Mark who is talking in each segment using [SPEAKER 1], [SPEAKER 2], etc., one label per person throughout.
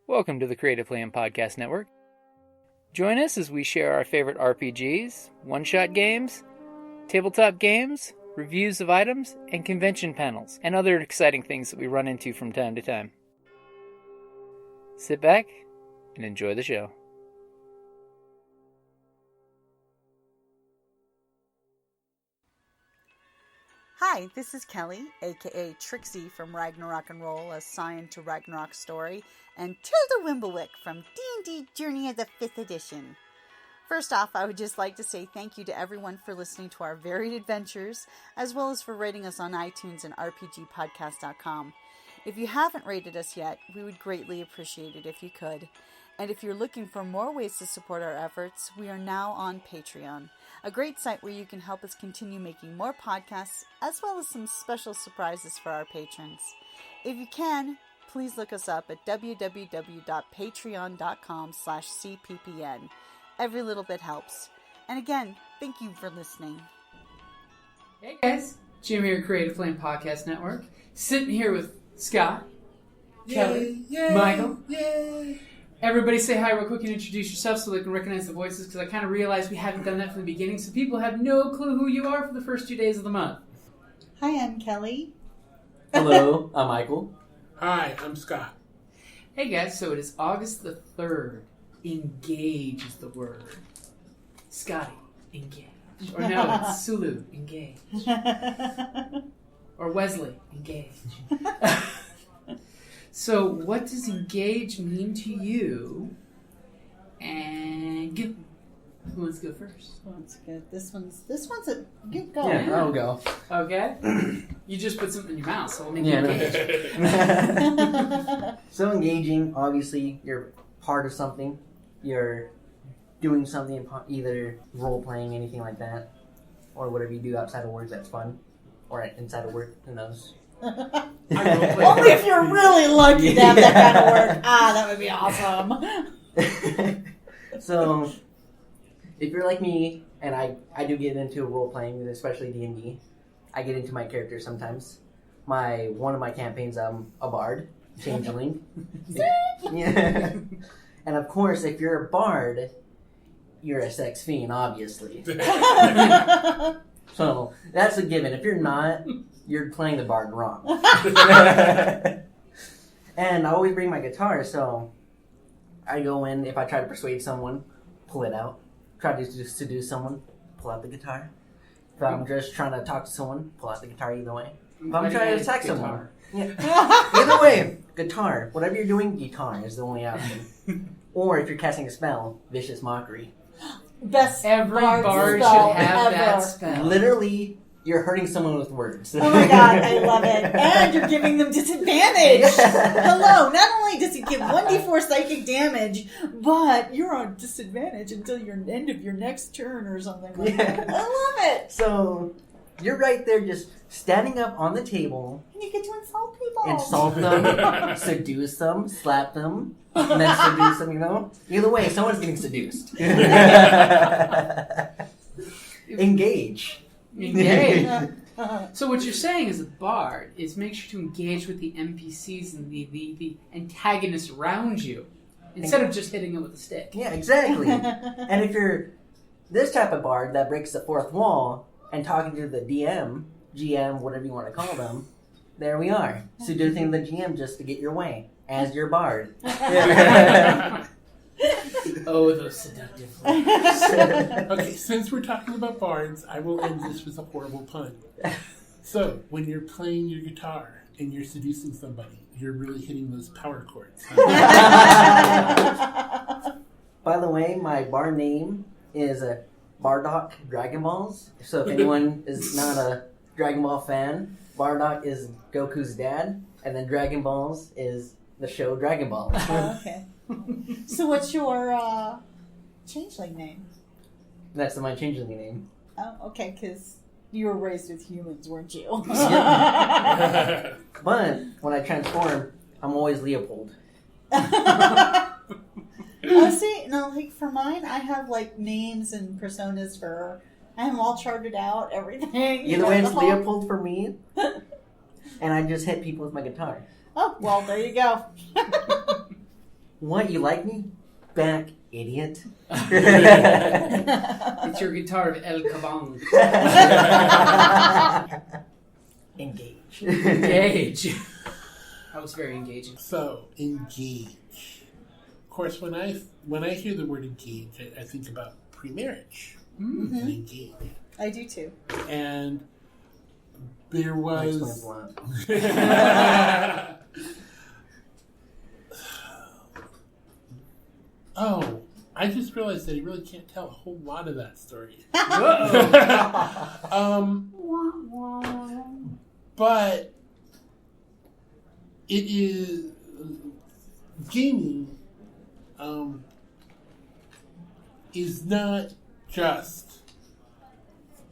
[SPEAKER 1] Welcome to the Creative Playing Podcast Network. Join us as we share our favorite RPGs, one-shot games, tabletop games, reviews of items, and convention panels, and other exciting things that we run into from time to time. Sit back and enjoy the show.
[SPEAKER 2] Hi, this is Kelly, aka Trixie from Ragnarok and Roll, a Scion to Ragnarok story, and Tilda Wimblewick from D&D Journey of the 5th Edition. First off, I would just like to say thank you to everyone for listening to our varied adventures, as well as for rating us on iTunes and RPGpodcast.com. If you haven't rated us yet, we would greatly appreciate it if you could. And if you're looking for more ways to support our efforts, we are now on Patreon, a great site where you can help us continue making more podcasts, as well as some special surprises for our patrons. If you can, please look us up at www.patreon.com/cppn. Every little bit helps. And again, thank you for listening.
[SPEAKER 1] Hey guys, Jim here at Creative Playing Podcast Network. Sitting here with Scott, Kelly, Michael. Yay. Everybody say hi real quick and introduce yourself so they can recognize the voices, because I kind of realized we haven't done that from the beginning, so people have no clue who you are for the first 2 days of the month.
[SPEAKER 2] Hi, I'm Kelly.
[SPEAKER 3] Hello, I'm Michael.
[SPEAKER 4] Hi, I'm Scott.
[SPEAKER 1] Hey guys, so it is August the 3rd. Engage is the word. Scotty, engage. Or no, it's Sulu, engage. Or Wesley, engage. So, what does engage mean to you? And who wants to go first?
[SPEAKER 2] That's good. This one's a good go.
[SPEAKER 3] Yeah, I'll go.
[SPEAKER 1] Okay. You just put something in your mouth, so we'll make you engage.
[SPEAKER 3] So engaging, obviously, you're part of something. You're doing something, either role-playing, anything like that, or whatever you do outside of work that's fun, or inside of work, who knows.
[SPEAKER 2] Only if you're really lucky to have that kind of work. That would be awesome.
[SPEAKER 3] So, if you're like me, and I do get into role-playing, especially D&D, I get into my character sometimes. One of my campaigns, I'm a bard, changeling. Yeah. And of course, if you're a bard, you're a sex fiend, obviously. So, that's a given. If you're not, you're playing the bard wrong. And I always bring my guitar, so I go in, if I try to persuade someone, pull it out. Try to seduce someone, pull out the guitar. If I'm just trying to talk to someone, pull out the guitar either way. If I'm trying to attack someone. Yeah. Either way, guitar. Whatever you're doing, guitar is the only option. Or if you're casting a spell, vicious mockery.
[SPEAKER 2] Best
[SPEAKER 1] Every bard should have that spell.
[SPEAKER 3] Literally, you're hurting someone with words.
[SPEAKER 2] Oh my god, I love it. And you're giving them disadvantage. Hello, not only does it give 1d4 psychic damage, but you're on disadvantage until your end of your next turn or something like that. I love it.
[SPEAKER 3] So, you're right there just standing up on the table.
[SPEAKER 2] And you get to insult people.
[SPEAKER 3] Insult them, seduce them, slap them, and then seduce them, you know? Either way, someone's getting seduced. Engage.
[SPEAKER 1] Engage. So what you're saying as a bard is make sure to engage with the NPCs and the antagonists around you, instead of just hitting them with a stick.
[SPEAKER 3] Yeah, exactly. And if you're this type of bard that breaks the fourth wall and talking to the DM, GM, whatever you want to call them, there we are. Seducing the GM just to get your way as your bard.
[SPEAKER 1] Oh, those seductive words.
[SPEAKER 4] Okay, since we're talking about bards, I will end this with a horrible pun. So, when you're playing your guitar and you're seducing somebody, you're really hitting those power chords.
[SPEAKER 3] By the way, my bar name is Bardock Dragon Balls. So if anyone is not a Dragon Ball fan, Bardock is Goku's dad, and then Dragon Balls is the show Dragon Ball.
[SPEAKER 2] Oh, okay. So what's your changeling name?
[SPEAKER 3] That's my changeling name.
[SPEAKER 2] Oh, okay, because you were raised with humans, weren't you?
[SPEAKER 3] But when I transform, I'm always Leopold.
[SPEAKER 2] See, no, like for mine, I have like names and personas for. I have them all charted out, everything.
[SPEAKER 3] Either way, it's Leopold for me, and I just hit people with my guitar.
[SPEAKER 2] Oh, well, there you go.
[SPEAKER 3] What, you like me? Back, idiot.
[SPEAKER 1] It's your guitar of El Cabong.
[SPEAKER 3] Engage.
[SPEAKER 1] Engage. That was very engaging.
[SPEAKER 4] So, engage. Of course, when I hear the word engage, I think about pre-marriage.
[SPEAKER 2] Mm-hmm.
[SPEAKER 4] And engage.
[SPEAKER 2] I do too.
[SPEAKER 4] And there was... Oh, I just realized that he really can't tell a whole lot of that story. But it is gaming is not just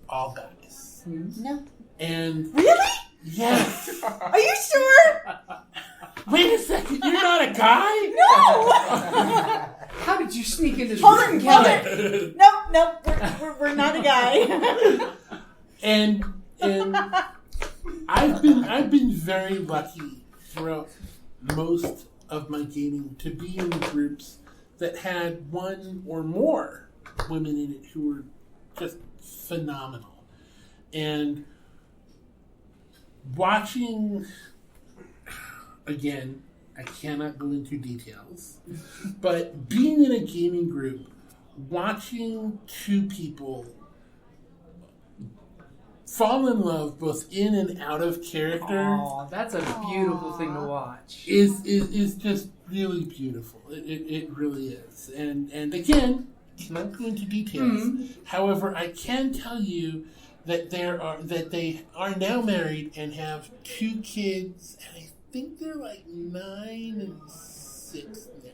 [SPEAKER 4] all guys.
[SPEAKER 2] No.
[SPEAKER 4] And
[SPEAKER 2] Really?
[SPEAKER 4] yes.
[SPEAKER 2] Are you sure?
[SPEAKER 4] Wait a second, you're not a guy?
[SPEAKER 2] No.
[SPEAKER 1] How did you sneak into this
[SPEAKER 2] Hold
[SPEAKER 1] room,
[SPEAKER 2] it, hold
[SPEAKER 1] Kelly?
[SPEAKER 2] it. Nope, we're not a guy.
[SPEAKER 4] And I've been very lucky throughout most of my gaming to be in groups that had one or more women in it who were just phenomenal. And watching, again, I cannot go into details, but being in a gaming group, watching two people fall in love both in and out of character
[SPEAKER 1] Oh, that's a beautiful thing to watch.
[SPEAKER 4] is just really beautiful. It really is. And again, cannot go into details. However, I can tell you that they are now married and have 2 kids, and I think they're like 9 and 6 now.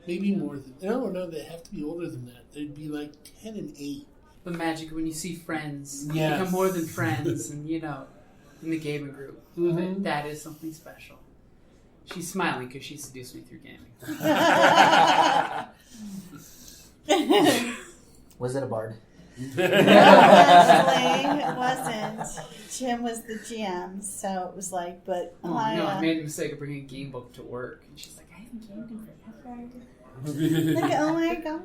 [SPEAKER 4] Maybe more than no, they have to be older than that. They'd be like 10 and 8.
[SPEAKER 1] The magic when you see friends
[SPEAKER 4] Yes.
[SPEAKER 1] become more than friends, and in the gaming group, that is something special. She's smiling because she seduced me through gaming.
[SPEAKER 3] Was it a bard?
[SPEAKER 2] No, actually, it wasn't. Jim was the GM, so it was like, but
[SPEAKER 1] I made the mistake of bringing a game book to work, and she's like, I haven't gamed in forever.
[SPEAKER 2] like, oh my god.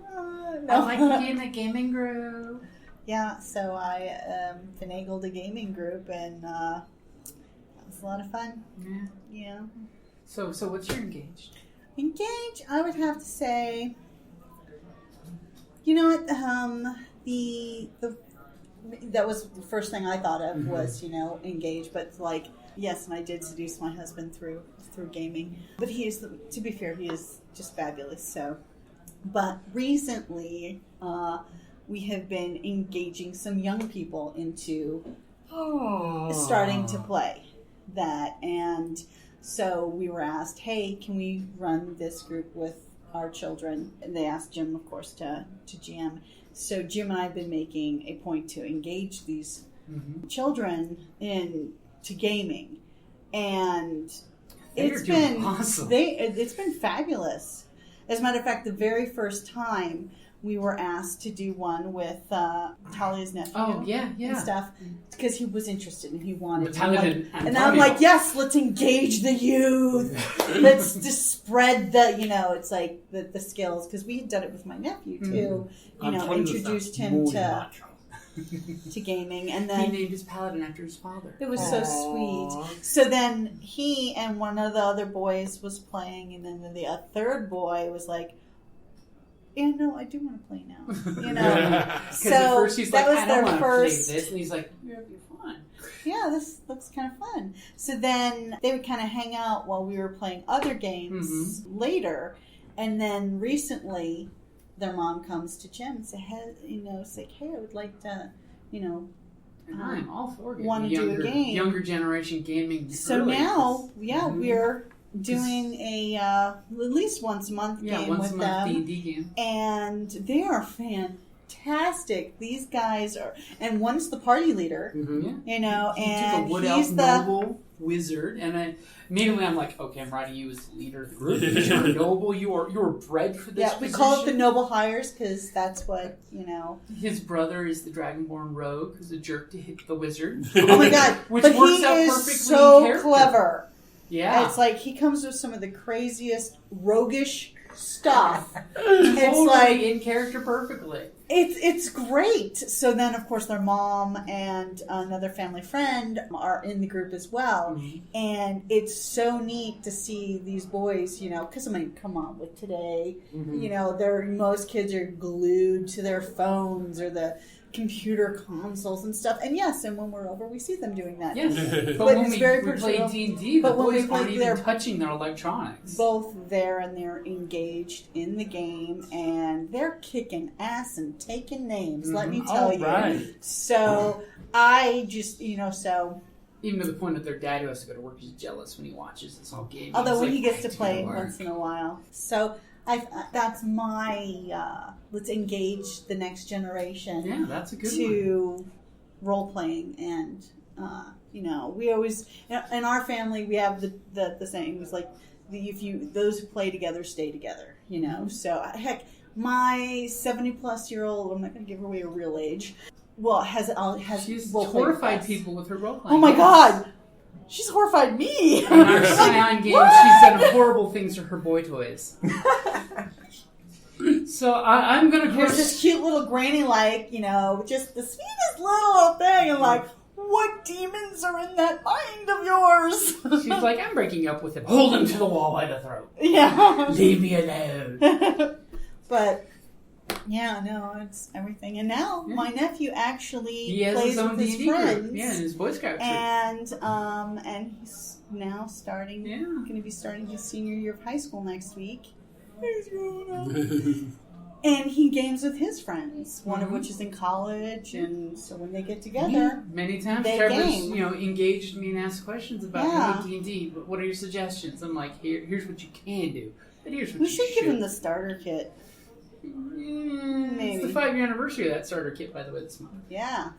[SPEAKER 2] No.
[SPEAKER 1] I like to be in the gaming group.
[SPEAKER 2] Yeah, so I finagled a gaming group, and that was a lot of fun.
[SPEAKER 1] Yeah.
[SPEAKER 2] Yeah.
[SPEAKER 1] So what's your engaged?
[SPEAKER 2] Engage, I would have to say, you know what, that was the first thing I thought of was, engage, but like, yes, and I did seduce my husband through gaming, but to be fair, he is just fabulous, so, but recently, we have been engaging some young people into starting to play that, and so we were asked, hey, can we run this group with our children? And they asked Jim, of course, to GM. So Jim and I have been making a point to engage these children into gaming, and it's been
[SPEAKER 1] awesome.
[SPEAKER 2] It's been fabulous. As a matter of fact, the very first time we were asked to do one with Talia's nephew and stuff, because he was interested and he wanted to. And I'm like, yes, let's engage the youth. Let's just spread the, it's like the skills. Because we had done it with my nephew too. Introduced him to gaming. And then
[SPEAKER 1] he named his paladin after his father.
[SPEAKER 2] it was so sweet. So then he and one of the other boys was playing. And then the third boy was like, I do want to play now.
[SPEAKER 1] So at first he's like, I don't want to play this, and he's like, you're fun.
[SPEAKER 2] Yeah, this looks kind of fun. So then they would kind of hang out while we were playing other games later, and then recently their mom comes to Jim and say, hey, it's like, hey, I would like to,
[SPEAKER 1] And I'm all for it.
[SPEAKER 2] Want to do a game.
[SPEAKER 1] Younger generation gaming.
[SPEAKER 2] So
[SPEAKER 1] early,
[SPEAKER 2] now, we're doing a at least once a month game with them,
[SPEAKER 1] D&D game,
[SPEAKER 2] and they are fantastic. These guys are, and one's the party leader, and
[SPEAKER 1] took a wood
[SPEAKER 2] he's
[SPEAKER 1] elf
[SPEAKER 2] the
[SPEAKER 1] noble wizard, and immediately I'm like, okay, I'm writing you as the leader of the group. You're a noble. You were bred for this.
[SPEAKER 2] Yeah, we call it the noble hires because that's what
[SPEAKER 1] His brother is the Dragonborn rogue, who's a jerk to hit the wizard.
[SPEAKER 2] Oh my god!
[SPEAKER 1] Which
[SPEAKER 2] but
[SPEAKER 1] works
[SPEAKER 2] he
[SPEAKER 1] out
[SPEAKER 2] is
[SPEAKER 1] perfectly in
[SPEAKER 2] so
[SPEAKER 1] character.
[SPEAKER 2] clever.
[SPEAKER 1] Yeah.
[SPEAKER 2] It's like he comes with some of the craziest roguish stuff. It's
[SPEAKER 1] Totally
[SPEAKER 2] like
[SPEAKER 1] in character perfectly.
[SPEAKER 2] it's great. So then, of course, their mom and another family friend are in the group as well, and it's so neat to see these boys. You know, because I mean, come on, with today, you know, most kids are glued to their phones or the computer consoles and stuff. And yes, and when we're over, we see them doing that.
[SPEAKER 1] Yes, but when
[SPEAKER 2] it's
[SPEAKER 1] we
[SPEAKER 2] very
[SPEAKER 1] play
[SPEAKER 2] personal.
[SPEAKER 1] D&D, the
[SPEAKER 2] But when we
[SPEAKER 1] boys
[SPEAKER 2] play,
[SPEAKER 1] aren't even
[SPEAKER 2] they're
[SPEAKER 1] touching their electronics.
[SPEAKER 2] both there and they're engaged in the game, and they're kicking ass and taking names. Let me tell you.
[SPEAKER 1] Right.
[SPEAKER 2] So I just, you know, so.
[SPEAKER 1] Even to the point that their dad who has to go to work is jealous when he watches this whole game.
[SPEAKER 2] Although
[SPEAKER 1] He's
[SPEAKER 2] when
[SPEAKER 1] like,
[SPEAKER 2] he gets to
[SPEAKER 1] "I
[SPEAKER 2] play
[SPEAKER 1] do work."
[SPEAKER 2] once in a while. So that's my, let's engage the next generation
[SPEAKER 1] Yeah, that's a good one.
[SPEAKER 2] to role-playing. And, you know, we always, in our family, we have the saying, it's like, those who play together stay together, you know. So, heck, my 70-plus-year-old, I'm not going to give away a real age, well, has
[SPEAKER 1] She's
[SPEAKER 2] role-played
[SPEAKER 1] horrified
[SPEAKER 2] with us.
[SPEAKER 1] people with her role-playing.
[SPEAKER 2] Oh my
[SPEAKER 1] Yes.
[SPEAKER 2] God! She's horrified me!
[SPEAKER 1] In our Scion game, she's done horrible things to her boy toys. So I'm going to
[SPEAKER 2] There's this cute little granny, like, you know, just the sweetest little thing, and like, what demons are in that mind of yours?
[SPEAKER 1] She's like, I'm breaking up with him. Hold him to the wall by the throat.
[SPEAKER 2] Yeah.
[SPEAKER 1] Leave me alone.
[SPEAKER 2] But, yeah, no, it's everything. And now my nephew actually
[SPEAKER 1] He has
[SPEAKER 2] plays
[SPEAKER 1] his own
[SPEAKER 2] with his
[SPEAKER 1] D&D group.
[SPEAKER 2] friends.
[SPEAKER 1] Yeah, in his Boy Scout troop.
[SPEAKER 2] And he's now starting,
[SPEAKER 1] Yeah.
[SPEAKER 2] going to be starting his senior year of high school next week. He's growing up. And he games with his friends, one of which is in college, and so when they get together,
[SPEAKER 1] Yeah, many times
[SPEAKER 2] they
[SPEAKER 1] Trevor's,
[SPEAKER 2] game.
[SPEAKER 1] you know, engaged me and asked questions about
[SPEAKER 2] Yeah.
[SPEAKER 1] D&D. But what are your suggestions? I'm like, here's what you can do. But here's what
[SPEAKER 2] we
[SPEAKER 1] you
[SPEAKER 2] should give him the starter kit.
[SPEAKER 1] It's the 5-year anniversary of that starter kit, by the way, this month.
[SPEAKER 2] Yeah.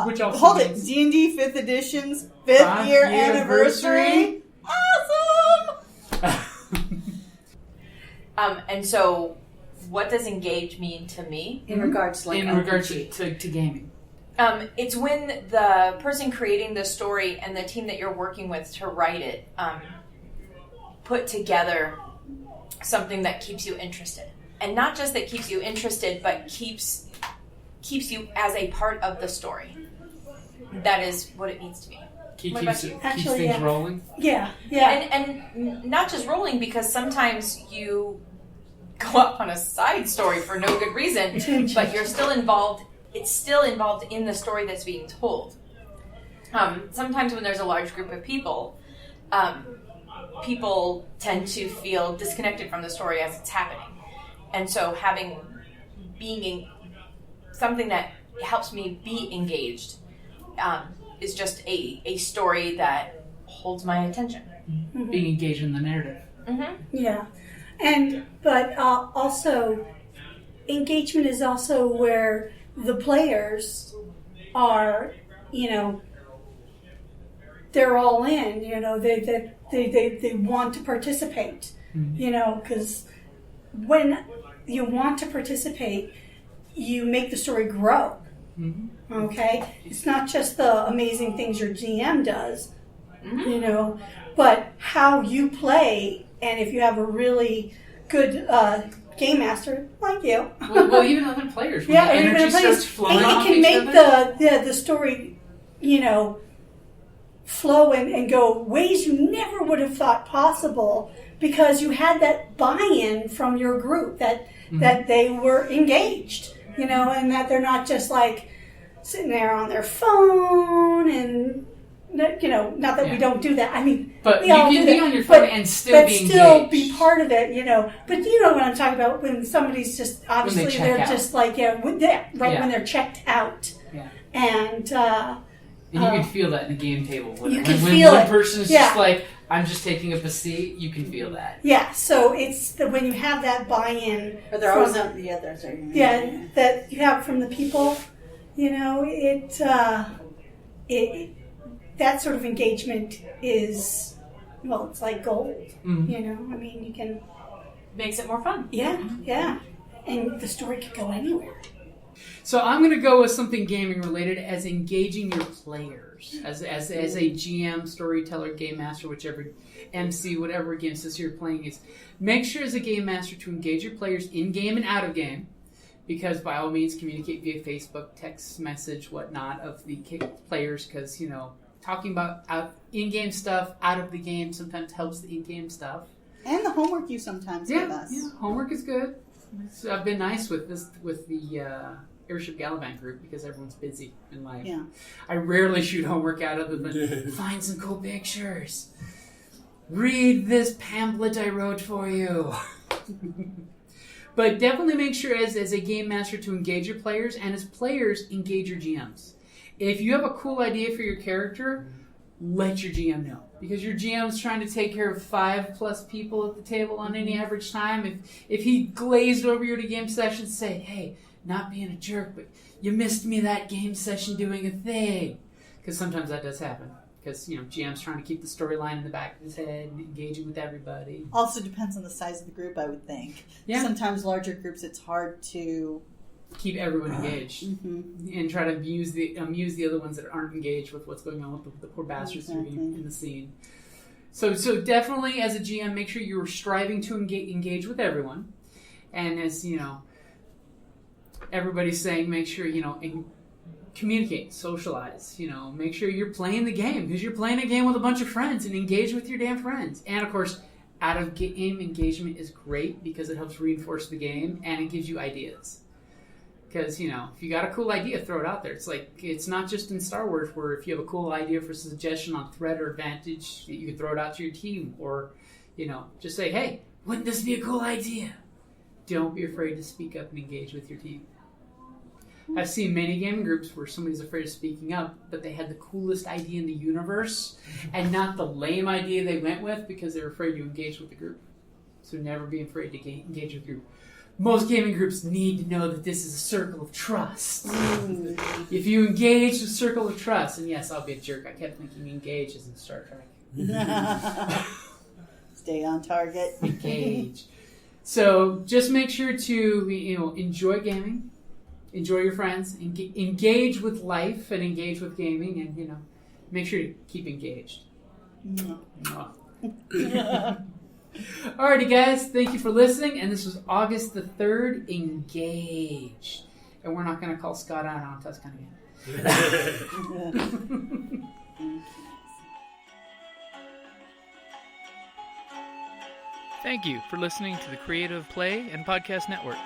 [SPEAKER 1] Which also
[SPEAKER 2] hold it,
[SPEAKER 1] means-
[SPEAKER 2] D&D 5th edition's 5th year anniversary. Awesome!
[SPEAKER 5] And so, what does engage mean to me?
[SPEAKER 2] In regards to like
[SPEAKER 1] in regards
[SPEAKER 2] RPG.
[SPEAKER 1] to gaming.
[SPEAKER 5] It's when the person creating the story and the team that you're working with to write it put together something that keeps you interested. And not just that keeps you interested, but keeps you as a part of the story. That is what it means to me.
[SPEAKER 1] Keeps
[SPEAKER 6] Actually,
[SPEAKER 1] things
[SPEAKER 6] yeah.
[SPEAKER 1] rolling.
[SPEAKER 6] Yeah.
[SPEAKER 5] And not just rolling, because sometimes you go off on a side story for no good reason, but you're still involved. It's still involved in the story that's being told. Sometimes when there's a large group of people, people tend to feel disconnected from the story as it's happening. And so being something that helps me be engaged is just a story that holds my attention.
[SPEAKER 6] Mm-hmm.
[SPEAKER 1] Being engaged in the narrative.
[SPEAKER 5] Mm-hmm.
[SPEAKER 6] Yeah. But also, engagement is also where the players are, you know, they're all in, you know, they want to participate, you know, because when you want to participate, you make the story grow.
[SPEAKER 1] Mm-hmm.
[SPEAKER 6] Okay? It's not just the amazing things your GM does, you know, but how you play, and if you have a really good game master like you.
[SPEAKER 1] Well, even other players. When the
[SPEAKER 6] even
[SPEAKER 1] energy
[SPEAKER 6] other players,
[SPEAKER 1] starts flowing
[SPEAKER 6] and
[SPEAKER 1] off
[SPEAKER 6] it can
[SPEAKER 1] each
[SPEAKER 6] make
[SPEAKER 1] other.
[SPEAKER 6] the story, you know, flow and go ways you never would have thought possible because you had that buy-in from your group that they were engaged, you know, and that they're not just like sitting there on their phone and, you know, not that we don't do that. I mean,
[SPEAKER 1] But
[SPEAKER 6] we
[SPEAKER 1] you
[SPEAKER 6] all
[SPEAKER 1] can
[SPEAKER 6] do
[SPEAKER 1] be
[SPEAKER 6] that,
[SPEAKER 1] on your phone and still be engaged.
[SPEAKER 6] be part of it, you know. But you know what I'm talking about when somebody's just obviously
[SPEAKER 1] check
[SPEAKER 6] they're
[SPEAKER 1] out.
[SPEAKER 6] just like when they're checked out,
[SPEAKER 1] Yeah.
[SPEAKER 6] And
[SPEAKER 1] you can feel that in a game table. When,
[SPEAKER 6] you can
[SPEAKER 1] when
[SPEAKER 6] feel
[SPEAKER 1] one
[SPEAKER 6] it.
[SPEAKER 1] person is
[SPEAKER 6] Yeah.
[SPEAKER 1] just like, I'm just taking up a seat, you can feel that.
[SPEAKER 6] yeah. So it's when you have that buy-in,
[SPEAKER 2] But they're always up the other thing.
[SPEAKER 6] yeah, that you have from the people, you know, it that sort of engagement is, well, it's like gold.
[SPEAKER 1] Mm-hmm.
[SPEAKER 6] You know, I mean, you can,
[SPEAKER 5] Makes it more fun.
[SPEAKER 6] yeah, and the story could go anywhere.
[SPEAKER 1] So I'm going to go with something gaming related as engaging your players. As a GM, storyteller, game master, whichever MC, whatever game system you're playing is. Make sure as a game master to engage your players in-game and out of game. Because by all means, communicate via Facebook, text message, whatnot of the players. Because, you know, talking about in-game stuff, out of the game sometimes helps the in-game stuff.
[SPEAKER 2] And the homework you sometimes give us.
[SPEAKER 1] Yeah, homework is good. I've been nice with the airship Galivant group because everyone's busy in life.
[SPEAKER 2] Yeah.
[SPEAKER 1] I rarely shoot homework out other than find some cool pictures. Read this pamphlet I wrote for you. But definitely make sure as a game master to engage your players, and as players, engage your GMs. If you have a cool idea for your character, let your GM know. Because your GM's trying to take care of 5+ people at the table on any average time. If he glazed over you at a game session, say, hey, not being a jerk, but you missed me that game session doing a thing. Because sometimes that does happen. Because, you know, GM's trying to keep the storyline in the back of his head and engaging with everybody.
[SPEAKER 2] Also depends on the size of the group, I would think.
[SPEAKER 1] Yeah.
[SPEAKER 2] Sometimes larger groups, it's hard to
[SPEAKER 1] keep everyone engaged and try to amuse the other ones that aren't engaged with what's going on with the poor bastards in the scene. So definitely as a GM, make sure you're striving to engage with everyone. And as, you know, everybody's saying, make sure, you know, communicate, socialize, you know, make sure you're playing the game because you're playing a game with a bunch of friends and engage with your damn friends. And of course, out of game engagement is great because it helps reinforce the game and it gives you ideas. Because, you know, if you got a cool idea, throw it out there. It's like, it's not just in Star Wars where if you have a cool idea for suggestion on threat or advantage, you can throw it out to your team. Or, you know, just say, hey, wouldn't this be a cool idea? Don't be afraid to speak up and engage with your team. I've seen many gaming groups where somebody's afraid of speaking up, but they had the coolest idea in the universe and not the lame idea they went with because they were afraid to engage with the group. So never be afraid to engage with the group. Most gaming groups need to know that this is a circle of trust. If you engage the circle of trust, and yes, I'll be a jerk. I kept thinking engage is in Star Trek.
[SPEAKER 2] Stay on target.
[SPEAKER 1] Engage. So just make sure to, you know, enjoy gaming, enjoy your friends, engage with life and engage with gaming, and, you know, make sure to keep engaged. Alrighty, guys, thank you for listening. And this was August the 3rd, Engaged. And we're not going to call Scott out on Tuscany again.
[SPEAKER 7] Thank you for listening to the Creative Play and Podcast Network.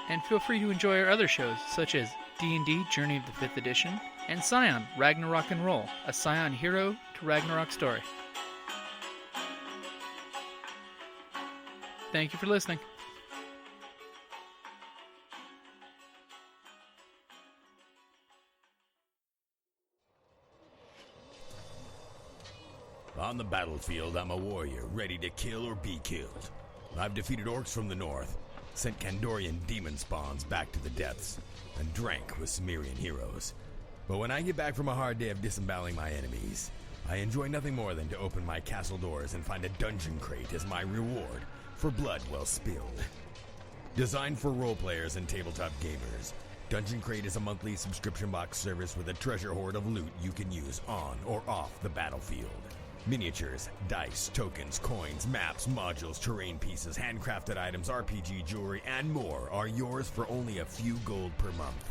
[SPEAKER 7] And feel free to enjoy our other shows, such as D&D Journey of the 5th Edition and Scion Ragnarok and Roll, a Scion hero to Ragnarok story. Thank you for listening.
[SPEAKER 8] On the battlefield, I'm a warrior, ready to kill or be killed. I've defeated orcs from the north, sent Kandorian demon spawns back to the depths, and drank with Cimmerian heroes. But when I get back from a hard day of disemboweling my enemies, I enjoy nothing more than to open my castle doors and find a dungeon crate as my reward for blood well spilled. Designed for role players and tabletop gamers, Dungeon Crate is a monthly subscription box service with a treasure hoard of loot you can use on or off the battlefield. Miniatures, dice, tokens, coins, maps, modules, terrain pieces, handcrafted items, RPG jewelry, and more are yours for only a few gold per month.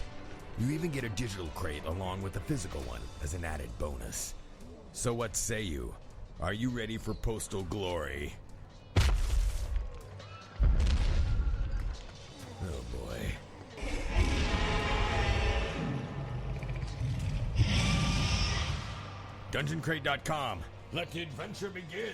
[SPEAKER 8] You even get a digital crate along with a physical one as an added bonus. So what say you? Are you ready for postal glory? Oh boy. DungeonCrate.com. Let the adventure begin.